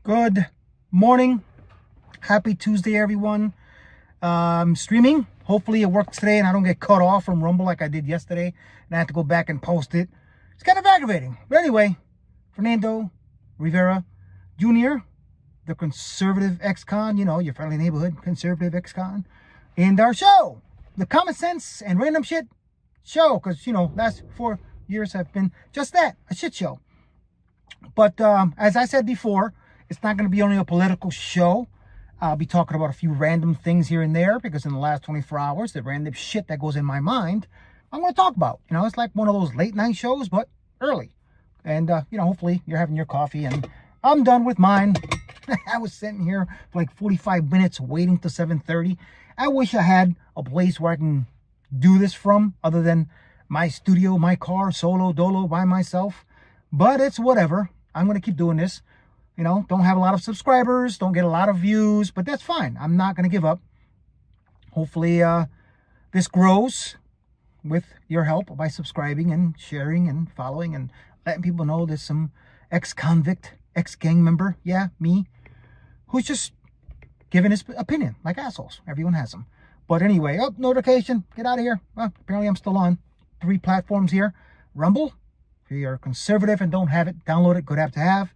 Good morning. Happy Tuesday, everyone. Streaming. Hopefully it works today and I don't get cut off from Rumble like I did yesterday and I have to go back and post it. It's kind of aggravating. But anyway, Fernando Rivera Jr., the conservative ex-con, you know, your friendly neighborhood conservative ex-con, and our show, the common sense and random shit show, because, you know, last 4 years have been just that, a shit show. But as I said before, it's not going to be only a political show. I'll be talking about a few random things here and there because in the last 24 hours, the random shit that goes in my mind, I'm going to talk about. You know, it's like one of those late night shows, but early. And, you know, hopefully you're having your coffee and I'm done with mine. I was sitting here for like 45 minutes waiting till 7:30. I wish I had a place where I can do this from other than my studio, my car, solo, dolo, by myself. But it's whatever. I'm going to keep doing this. You know, don't have a lot of subscribers, don't get a lot of views, but that's fine. I'm not going to give up. Hopefully, this grows with your help by subscribing and sharing and following and letting people know there's some ex-convict, ex-gang member, yeah, me, who's just giving his opinion like assholes. Everyone has them. But anyway, notification, get out of here. Well, apparently I'm still on 3 platforms here. Rumble, if you're conservative and don't have it, download it, good app to have.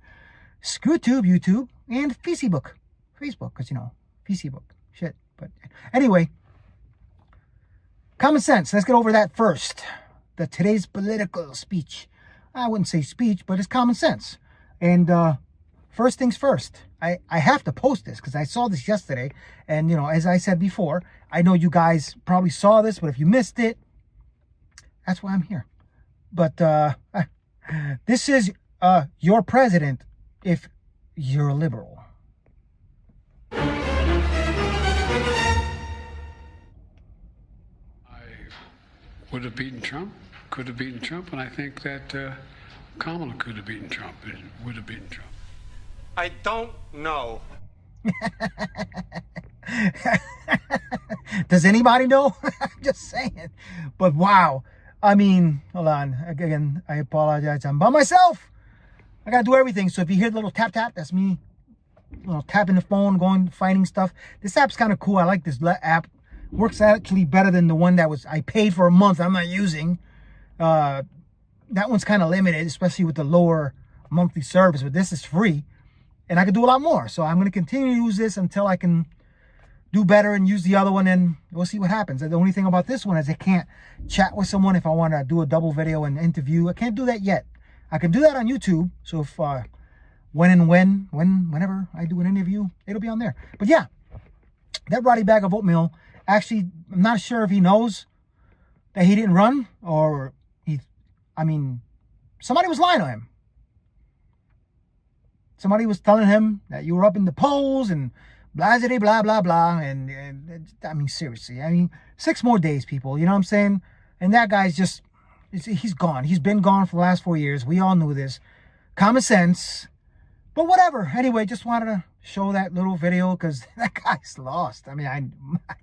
ScrewTube, YouTube, and Facebook, because, you know, Facebook, shit. But anyway, common sense. Let's get over that first. Today's political speech. I wouldn't say speech, but it's common sense. And first things first, I have to post this because I saw this yesterday. And, you know, as I said before, I know you guys probably saw this, but if you missed it, that's why I'm here. But this is your president if you're a liberal. I would have beaten Trump, could have beaten Trump, and I think that Kamala could have beaten Trump and would have beaten Trump. I don't know. Does anybody know? I'm just saying. But wow. I mean, hold on. Again, I apologize. I'm by myself. I gotta do everything. So if you hear the little tap tap, that's me, you know, tapping the phone, going finding stuff. This app's kind of cool. I like this app. Works actually better than the one that I paid for a month. I'm not using. That one's kind of limited, especially with the lower monthly service. But this is free, and I can do a lot more. So I'm gonna continue to use this until I can do better and use the other one, and we'll see what happens. And the only thing about this one is I can't chat with someone if I want to do a double video and interview. I can't do that yet. I can do that on YouTube. So if whenever I do an interview, it'll be on there. But yeah, that Roddy bag of oatmeal, actually, I'm not sure if he knows that he didn't run or somebody was lying to him. Somebody was telling him that you were up in the polls and blah, blah, blah, blah. And I mean, seriously, 6 more days, people, you know what I'm saying? And that guy's just, he's gone. He's been gone for the last 4 years. We all knew this. Common sense. But whatever. Anyway, just wanted to show that little video because that guy's lost. My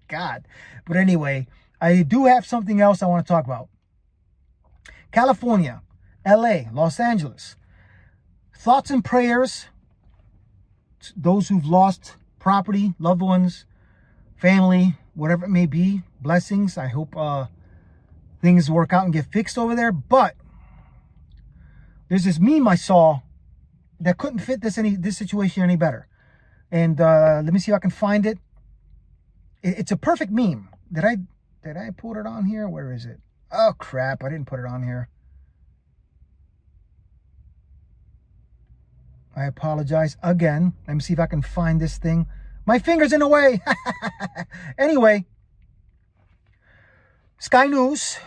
God. But anyway, I do have something else I want to talk about. California, LA, Los Angeles. Thoughts and prayers to those who've lost property, loved ones, family, whatever it may be. Blessings. I hope things work out and get fixed over there. But there's this meme I saw that couldn't fit this situation any better. And let me see if I can find it. It's a perfect meme. Did I put it on here? Where is it? Oh crap, I didn't put it on here. I apologize again. Let me see if I can find this thing. My finger's in the way. Anyway, Sky News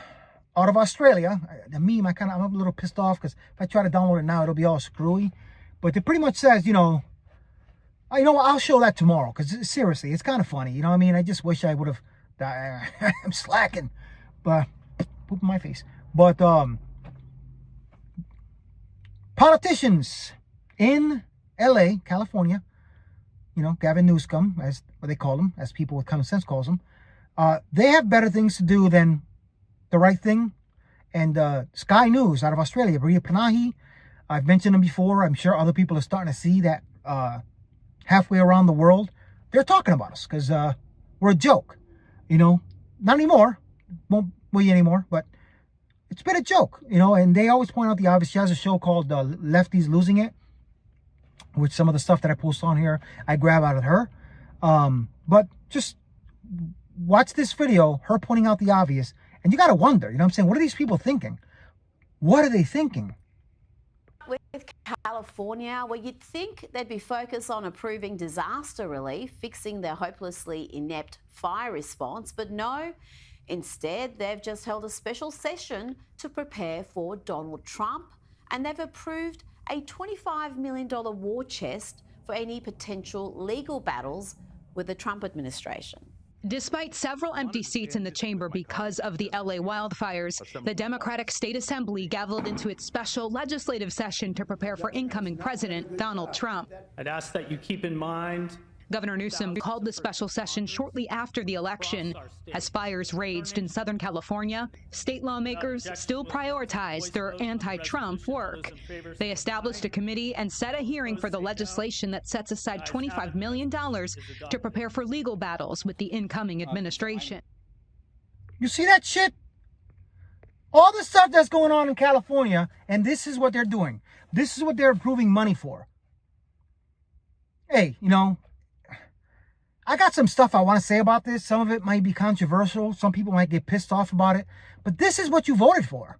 out of Australia. The meme, I'm a little pissed off because if I try to download it now, it'll be all screwy. But it pretty much says, I'll show that tomorrow because seriously, it's kind of funny. You know what I mean? I just wish I would have. I'm slacking, but poop in my face. But politicians in LA, California, Gavin Newsom, as what they call him, as people with common sense calls him, they have better things to do than the right thing. And Sky News out of Australia, Maria Panahi, I've mentioned them before. I'm sure other people are starting to see that halfway around the world, they're talking about us because we're a joke. You know, not anymore. Won't be anymore, but it's been a joke, you know, and they always point out the obvious. She has a show called Lefties Losing It, which some of the stuff that I post on here, I grab out of her. But just watch this video, her pointing out the obvious, and you got to wonder, you know what I'm saying? What are these people thinking? What are they thinking? With California, where you'd think they'd be focused on approving disaster relief, fixing their hopelessly inept fire response, but no. Instead, they've just held a special session to prepare for Donald Trump, and they've approved a $25 million war chest for any potential legal battles with the Trump administration. Despite several empty seats in the chamber because of the LA wildfires, the Democratic State Assembly gaveled into its special legislative session to prepare for incoming President Donald Trump. I'd ask that you keep in mind Governor Newsom called the special session shortly after the election. As fires raged in Southern California, state lawmakers still prioritized their anti-Trump work. They established a committee and set a hearing for the legislation that sets aside $25 million to prepare for legal battles with the incoming administration. You see that shit? All the stuff that's going on in California, and this is what they're doing. This is what they're approving money for. Hey, you know, I got some stuff I want to say about this. Some of it might be controversial. Some people might get pissed off about it. But this is what you voted for.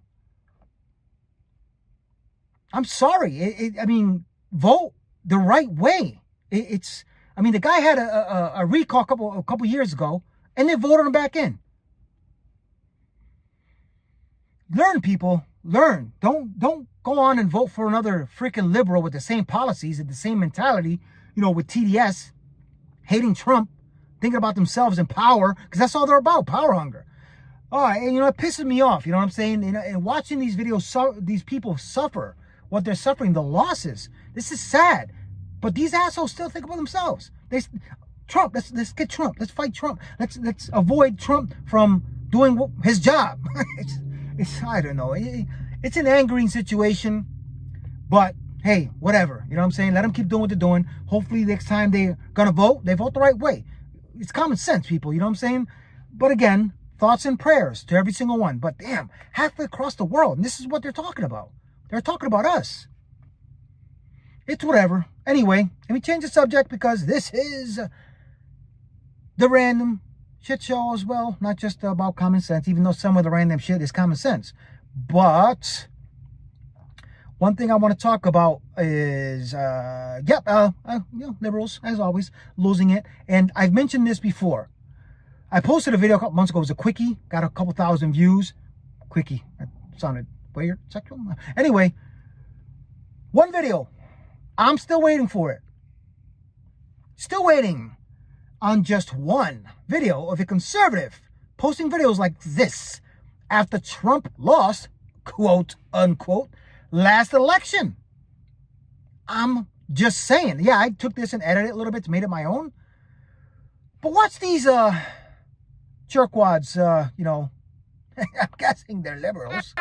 I'm sorry. I mean, vote the right way. I mean, the guy had a recall a couple years ago, and they voted him back in. Learn, people. Learn. Don't go on and vote for another freaking liberal with the same policies and the same mentality, you know, with TDS. Hating Trump, thinking about themselves and power, because that's all they're about, power hunger. Oh, and you know, it pisses me off, you know what I'm saying? And watching these videos, these people suffer what they're suffering, the losses. This is sad. But these assholes still think about themselves. Trump, let's get Trump. Let's fight Trump. Let's avoid Trump from doing his job. it's I don't know. It's an angering situation, but hey, whatever. You know what I'm saying? Let them keep doing what they're doing. Hopefully next time they're going to vote, they vote the right way. It's common sense, people. You know what I'm saying? But again, thoughts and prayers to every single one. But damn, halfway across the world, and this is what they're talking about. They're talking about us. It's whatever. Anyway, let me change the subject because this is the random shit show as well. Not just about common sense, even though some of the random shit is common sense. But one thing I want to talk about is, liberals, as always, losing it. And I've mentioned this before. I posted a video a couple months ago. It was a quickie. Got a couple thousand views. Quickie. That sounded weird. Sexual. Anyway, one video. I'm still waiting for it. Still waiting on just one video of a conservative posting videos like this after Trump lost, quote unquote, last election. I'm just saying. Yeah, I took this and edited it a little bit to make it my own. But watch these jerkwads, you know, I'm guessing they're liberals.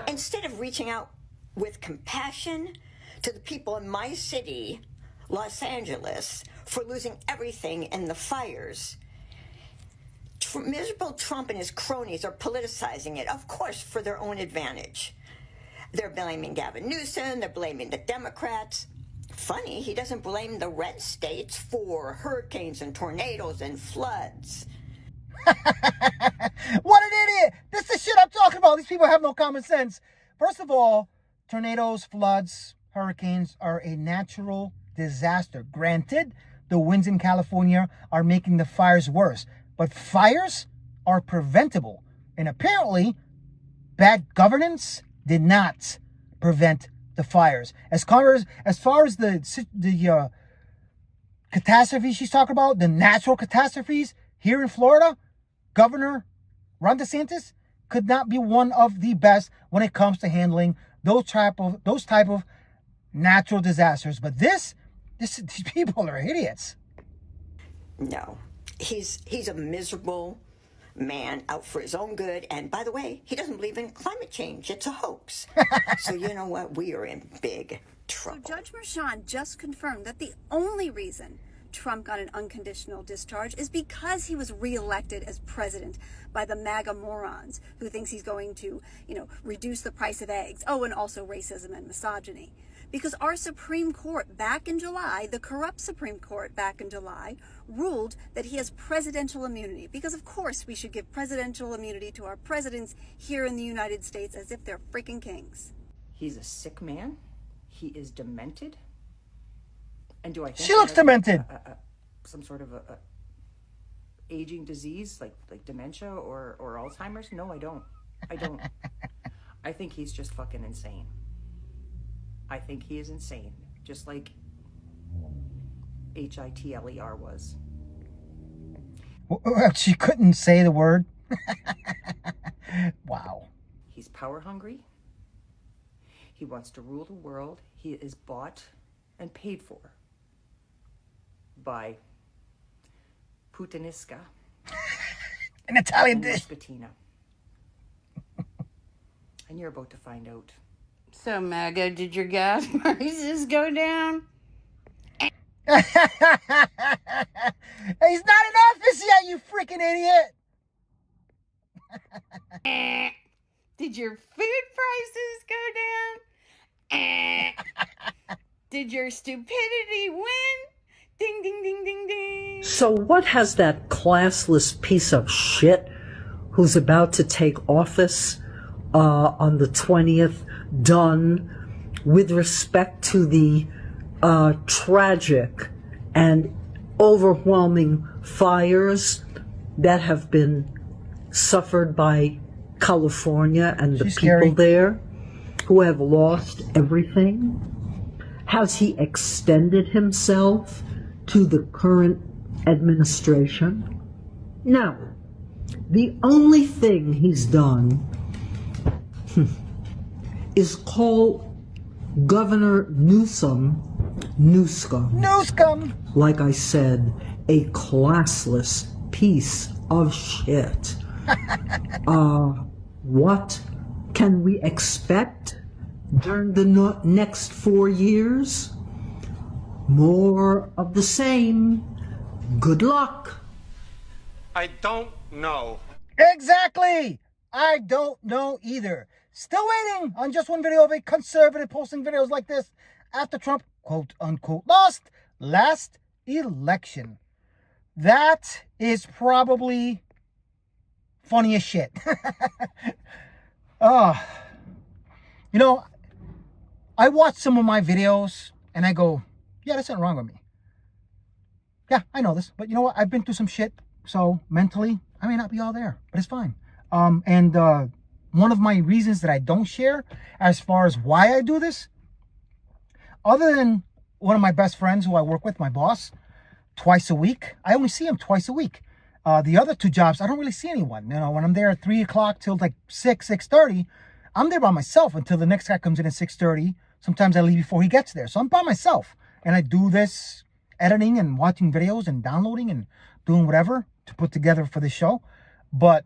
Instead of reaching out with compassion to the people in my city, Los Angeles, for losing everything in the fires, miserable Trump and his cronies are politicizing it, of course, for their own advantage. They're blaming Gavin Newsom, they're blaming the Democrats. Funny, he doesn't blame the red states for hurricanes and tornadoes and floods. What an idiot! This is the shit I'm talking about. These people have no common sense. First of all, tornadoes, floods, hurricanes are a natural disaster. Granted, the winds in California are making the fires worse. But fires are preventable. And apparently, bad governance did not prevent the fires. As far as the catastrophes she's talking about, the natural catastrophes here in Florida, Governor Ron DeSantis could not be one of the best when it comes to handling those type of natural disasters. But these people are idiots. No, he's a miserable man out for his own good. And by the way, he doesn't believe in climate change. It's a hoax. So you know what? We are in big trouble. So Judge Merchan just confirmed that the only reason Trump got an unconditional discharge is because he was reelected as president by the MAGA morons who thinks he's going to, reduce the price of eggs. Oh, and also racism and misogyny. Because our Supreme Court back in July, the corrupt Supreme Court back in July, ruled that he has presidential immunity. Because of course we should give presidential immunity to our presidents here in the United States as if they're freaking kings. He's a sick man. He is demented. And do I think She looks demented. Some sort of a aging disease like dementia or Alzheimer's? No, I don't. I think he's just fucking insane. I think he is insane, just like Hitler was. She couldn't say the word. Wow. He's power hungry. He wants to rule the world. He is bought and paid for by Putiniska. An Italian and dish. Muscatina. And you're about to find out. So, MAGA, did your gas prices go down? He's not in office yet, you freaking idiot. Did your food prices go down? Did your stupidity win? Ding, ding, ding, ding, ding. So what has that classless piece of shit who's about to take office on the 20th done with respect to the tragic and overwhelming fires that have been suffered by California and the people there who have lost everything? Has he extended himself to the current administration? No. The only thing he's done is call Governor Newsom, like I said, a classless piece of shit. What can we expect during the next 4 years? More of the same. Good luck. I don't know. Exactly. I don't know either. Still waiting on just one video of a conservative posting videos like this after Trump, quote unquote, lost last election. That is probably funny as shit. I watch some of my videos and I go, yeah, there's something wrong with me. Yeah, I know this, but you know what? I've been through some shit, so mentally, I may not be all there, but it's fine. One of my reasons that I don't share as far as why I do this, other than one of my best friends who I work with, my boss, twice a week, I only see him twice a week. The other two jobs, I don't really see anyone. When I'm there at 3 o'clock till like 6:30, I'm there by myself until the next guy comes in at 6:30. Sometimes I leave before he gets there. So I'm by myself. And I do this editing and watching videos and downloading and doing whatever to put together for this show. But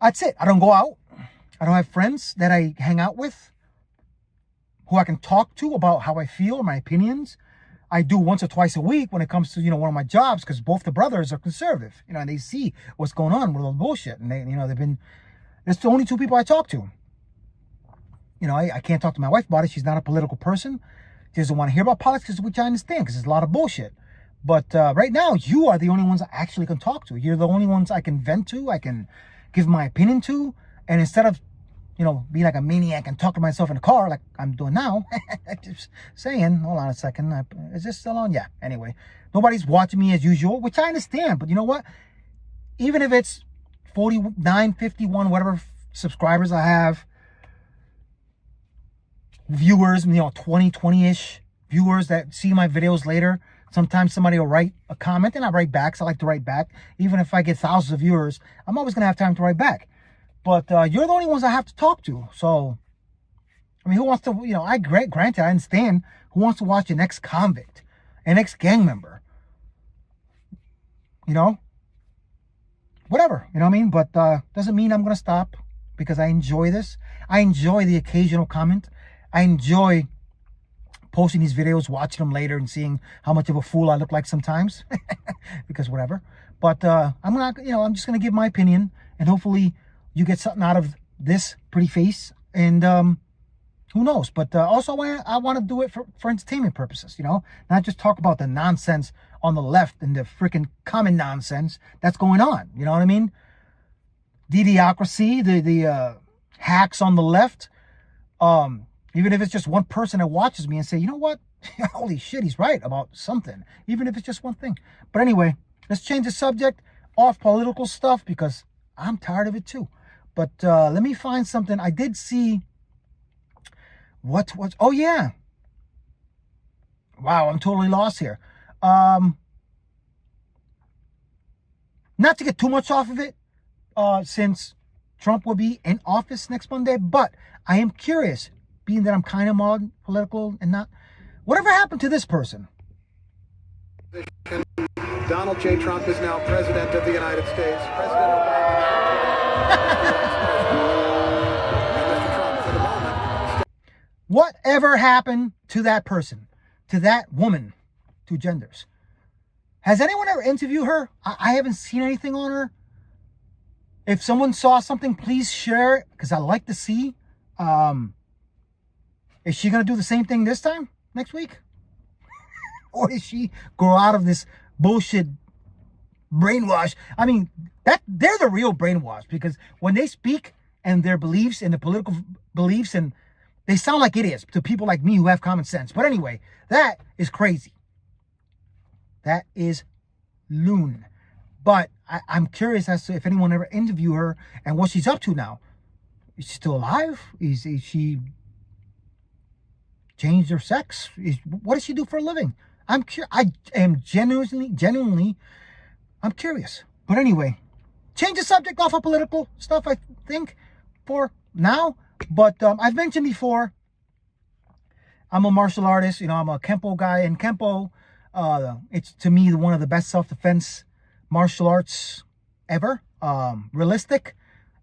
that's it. I don't go out. I don't have friends that I hang out with who I can talk to about how I feel, my opinions. I do once or twice a week when it comes to, one of my jobs, because both the brothers are conservative, and they see what's going on with all the bullshit. And it's the only two people I talk to. I can't talk to my wife about it. She's not a political person. She doesn't want to hear about politics, which I understand, because there's a lot of bullshit. But right now, you are the only ones I actually can talk to. You're the only ones I can vent to, I can give my opinion to. And instead of, being like a maniac and talk to myself in the car like I'm doing now, just saying, hold on a second, is this still on? Yeah, anyway. Nobody's watching me as usual, which I understand. But you know what? Even if it's 49, 51, whatever subscribers I have, viewers, 20-ish viewers that see my videos later, sometimes somebody will write a comment and I write back, so I like to write back. Even if I get thousands of viewers, I'm always going to have time to write back. But you're the only ones I have to talk to. So, who wants to, granted, I understand, who wants to watch an ex-convict, an ex-gang member, whatever, you know what I mean? But doesn't mean I'm going to stop because I enjoy this. I enjoy the occasional comment. I enjoy posting these videos, watching them later and seeing how much of a fool I look like sometimes because whatever. But I'm just going to give my opinion, and hopefully you get something out of this pretty face. And who knows? But also I want to do it for entertainment purposes, you know, not just talk about the nonsense on the left and the freaking common nonsense that's going on. You know what I mean? Idiocracy, the hacks on the left. Even if it's just one person that watches me and say, you know what? Holy shit, he's right about something. Even if it's just one thing. But anyway, let's change the subject off political stuff because I'm tired of it too. But let me find something. I did see oh yeah. Wow, I'm totally lost here. Not to get too much off of it, since Trump will be in office next Monday, but I am curious, being that I'm kind of more political and not. Whatever happened to this person? Donald J. Trump is now president of the United States. President Obama. Whatever happened to that person, to that woman, two genders? Has anyone ever interviewed her? I haven't seen anything on her. If someone saw something, please share it because I like to see. Is she going to do the same thing this time next week? Or is she grow out of this bullshit brainwash? I mean, they're the real brainwash because when they speak and their beliefs and the political beliefs, and they sound like idiots to people like me who have common sense. But anyway, that is crazy. That is loon. But I'm curious as to if anyone ever interviewed her and what she's up to now. Is she still alive? Is she changed her sex? What does she do for a living? I am genuinely, I'm curious. But anyway, change the subject off of political stuff, I think, for now. But I've mentioned before, I'm a martial artist. You know, I'm a Kempo guy. And Kempo, it's to me one of the best self-defense martial arts ever. Realistic.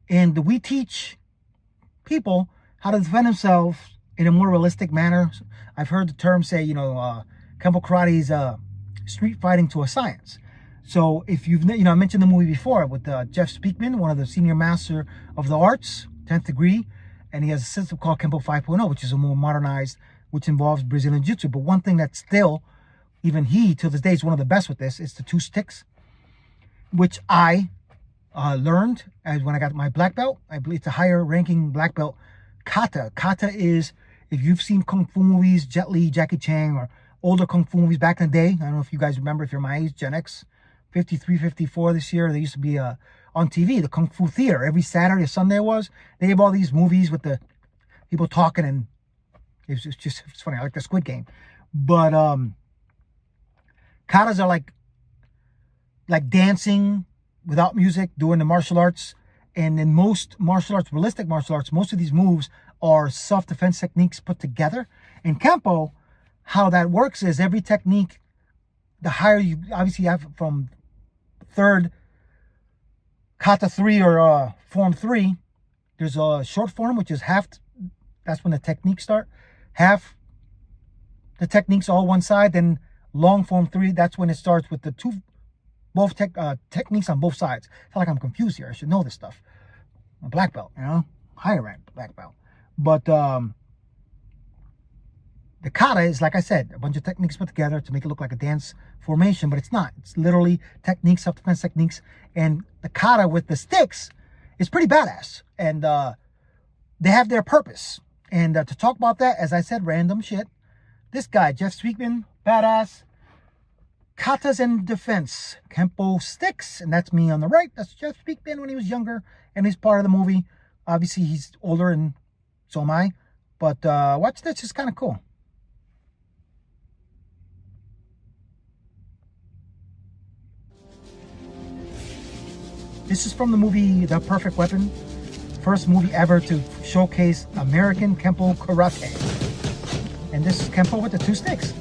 And we teach people how to defend themselves in a more realistic manner. I've heard the term say, you know, Kempo karate is street fighting to a science. So if you've, you know, I mentioned the movie before with Jeff Speakman, one of the senior master of the arts, 10th degree. And he has a system called Kempo 5.0, which is a more modernized, which involves Brazilian Jiu-Jitsu. But one thing that still, even he, to this day, is one of the best with this, is the 2 sticks, which I learned as when I got my black belt. I believe it's a higher ranking black belt. Kata. Kata is, if you've seen Kung Fu movies, Jet Li, Jackie Chan, or older Kung Fu movies back in the day. I don't know if you guys remember, if you're my age, Gen X, 53, 54 this year. There used to be on TV, the Kung Fu Theater. Every Saturday or Sunday they have all these movies with the people talking, and it's funny. I like the Squid Game. But katas are like dancing without music, doing the martial arts. And in most martial arts, realistic martial arts, most of these moves are self-defense techniques put together. In Kempo, how that works is every technique, the higher you obviously have from third kata 3 or form 3, there's a short form, which is half. That's when the techniques start. Half the techniques all one side. Then long form 3, that's when it starts with the both techniques on both sides. I feel like I'm confused here. I should know this stuff. A black belt, you know, higher rank black belt. But the kata is, like I said, a bunch of techniques put together to make it look like a dance formation, but it's not. It's literally techniques, self-defense techniques. And the kata with the sticks is pretty badass. And they have their purpose. And to talk about that, as I said, random shit. This guy, Jeff Speakman, badass. Katas and defense, Kempo sticks. And that's me on the right. That's Jeff Speakman when he was younger. And he's part of the movie. Obviously, he's older, and so am I. But watch this. It's kind of cool. This is from the movie The Perfect Weapon. First movie ever to showcase American Kempo karate. And this is Kempo with the 2 sticks.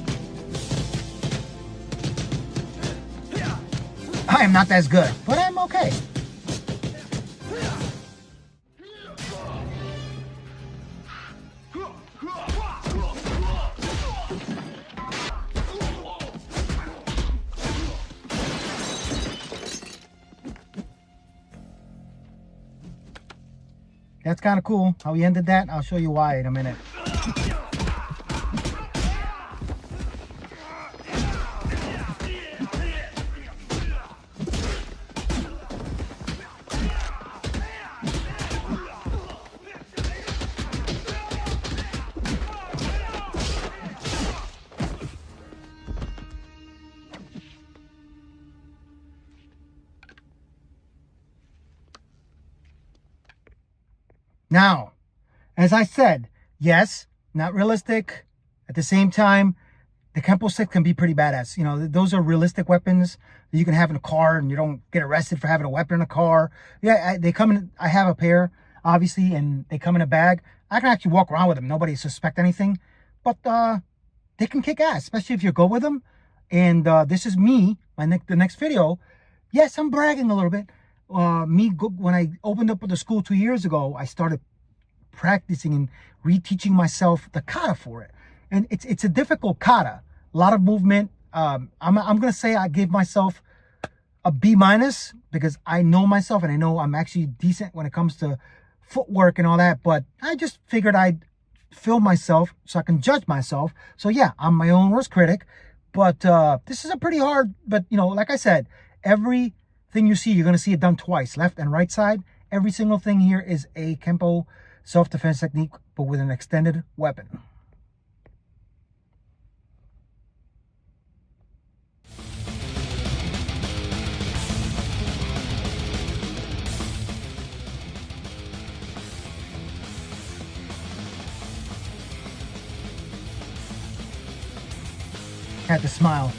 I am not as good, but I'm okay. That's kind of cool how he ended that. I'll show you why in a minute. Now, as I said, yes, not realistic. At the same time, the Kempo stick can be pretty badass. You know, those are realistic weapons that you can have in a car and you don't get arrested for having a weapon in a car. Yeah, they come in, I have a pair, obviously, and they come in a bag. I can actually walk around with them. Nobody suspect anything. But they can kick ass, especially if you go with them. And this is me, the next video. Yes, I'm bragging a little bit. When I opened up the school 2 years ago, I started practicing and reteaching myself the kata for it, and it's a difficult kata, a lot of movement. I'm gonna say I gave myself a B- because I know myself and I know I'm actually decent when it comes to footwork and all that, but I just figured I'd film myself so I can judge myself. So yeah, I'm my own worst critic, but this is a pretty hard, but you know, like I said, every thing you see, you're going to see it done twice, left and right side. Every single thing here is a Kempo self-defense technique, but with an extended weapon. Had to smile.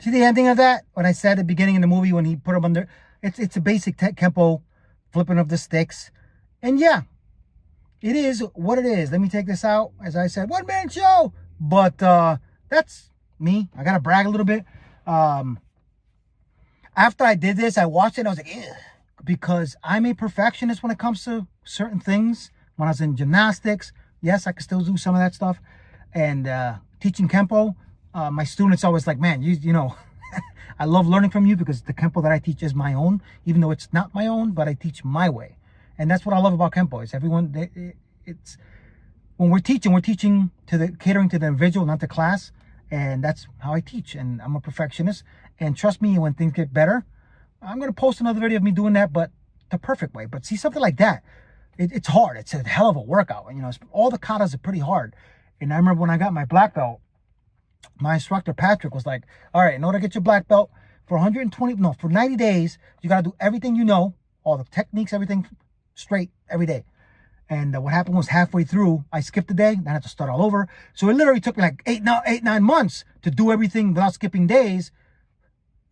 See the ending of that? When I said at the beginning of the movie when he put him under, it's a basic Kempo flipping of the sticks. And yeah, it is what it is. Let me take this out. As I said, one-man show. But that's me. I got to brag a little bit. After I did this, I watched it and I was like, ew, because I'm a perfectionist when it comes to certain things. When I was in gymnastics, yes, I could still do some of that stuff. And teaching Kempo, my students always like, man, you know, I love learning from you because the Kempo that I teach is my own, even though it's not my own, but I teach my way. And that's what I love about Kempo. It's everyone, it's when we're teaching catering to the individual, not the class. And that's how I teach. And I'm a perfectionist. And trust me, when things get better, I'm going to post another video of me doing that, but the perfect way. But see, something like that, it's hard. It's a hell of a workout. You know, all the katas are pretty hard. And I remember when I got my black belt, my instructor, Patrick, was like, all right, in order to get your black belt, for 90 days, you got to do everything you know, all the techniques, everything straight every day. And what happened was halfway through, I skipped a day, then I had to start all over. So it literally took me like 9 months to do everything without skipping days,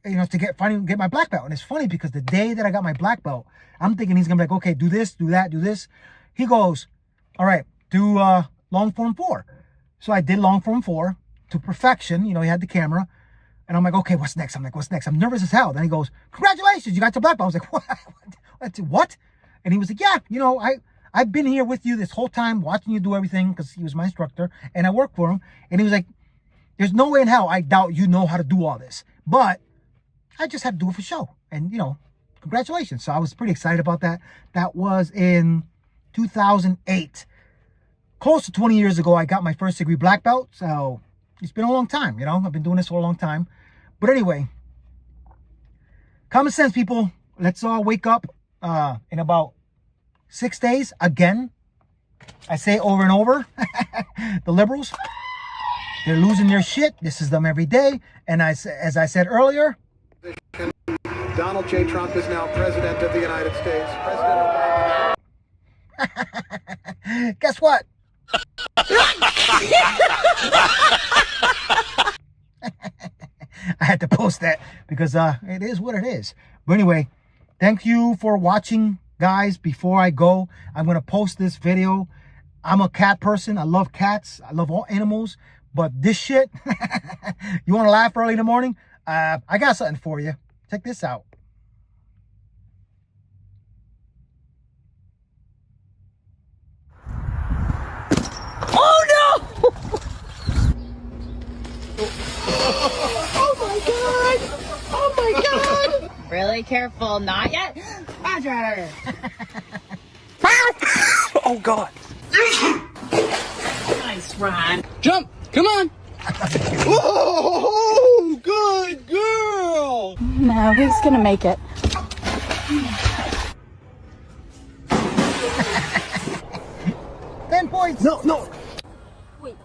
you know, to finally get my black belt. And it's funny because the day that I got my black belt, I'm thinking he's going to be like, okay, do this, do that, do this. He goes, all right, do long form 4. So I did long form 4 to perfection. You know, he had the camera. And I'm like, okay, what's next? I'm like, what's next? I'm nervous as hell. Then he goes, congratulations, you got your black belt. I was like, what? And he was like, yeah, you know, I've been here with you this whole time, watching you do everything, because he was my instructor, and I work for him. And he was like, there's no way in hell I doubt you know how to do all this. But I just had to do it for show. And, you know, congratulations. So I was pretty excited about that. That was in 2008. Close to 20 years ago, I got my first degree black belt. So it's been a long time, you know. I've been doing this for a long time. But anyway, common sense, people. Let's all wake up in about 6 days again. I say it over and over. The liberals, they're losing their shit. This is them every day. And as I said earlier, Donald J. Trump is now president of the United States. President Obama. Guess what? I had to post that because it is what it is. But anyway, thank you for watching, guys. Before I go, I'm going to post this video. I'm a cat person. I love cats. I love all animals. But this shit, you want to laugh early in the morning? I got something for you. Check this out. Oh no! Oh my god! Oh my god! Really careful, not yet. Roger. Oh God! Nice, Ron. Jump! Come on! Oh, good girl! No, he's gonna make it. 10 points. No. Wait.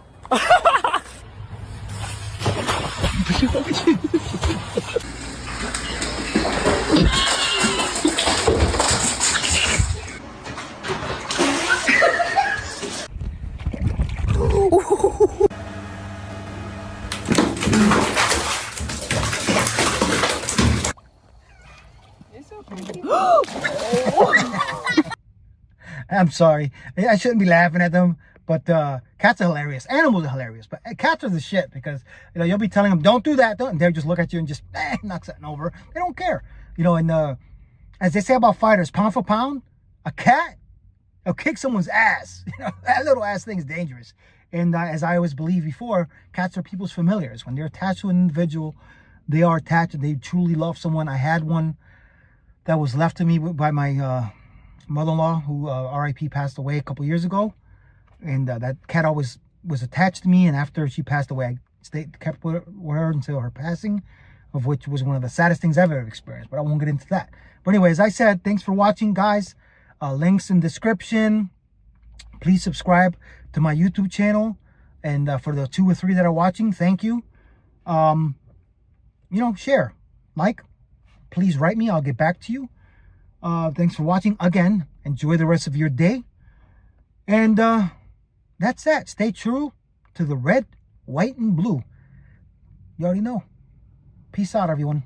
I'm sorry. I shouldn't be laughing at them, but cats are hilarious. Animals are hilarious, but cats are the shit because, you know, you'll be telling them, don't do that. Don't, and they'll just look at you and just knock something over. They don't care. You know, and as they say about fighters, pound for pound, a cat will kick someone's ass. You know, that little ass thing is dangerous. And as I always believed before, cats are people's familiars. When they're attached to an individual, they are attached and they truly love someone. I had one that was left to me by my mother-in-law, who RIP passed away a couple years ago, and that cat always was attached to me. And after she passed away, I kept with her until her passing, of which was one of the saddest things I've ever experienced. But I won't get into that. But anyway, as I said, thanks for watching, guys. Links in description. Please subscribe to my YouTube channel, and for the 2 or 3 that are watching, thank you. You know, share, like. Please write me. I'll get back to you. Thanks for watching. Again, enjoy the rest of your day. And that's that. Stay true to the red, white, and blue. You already know. Peace out, everyone.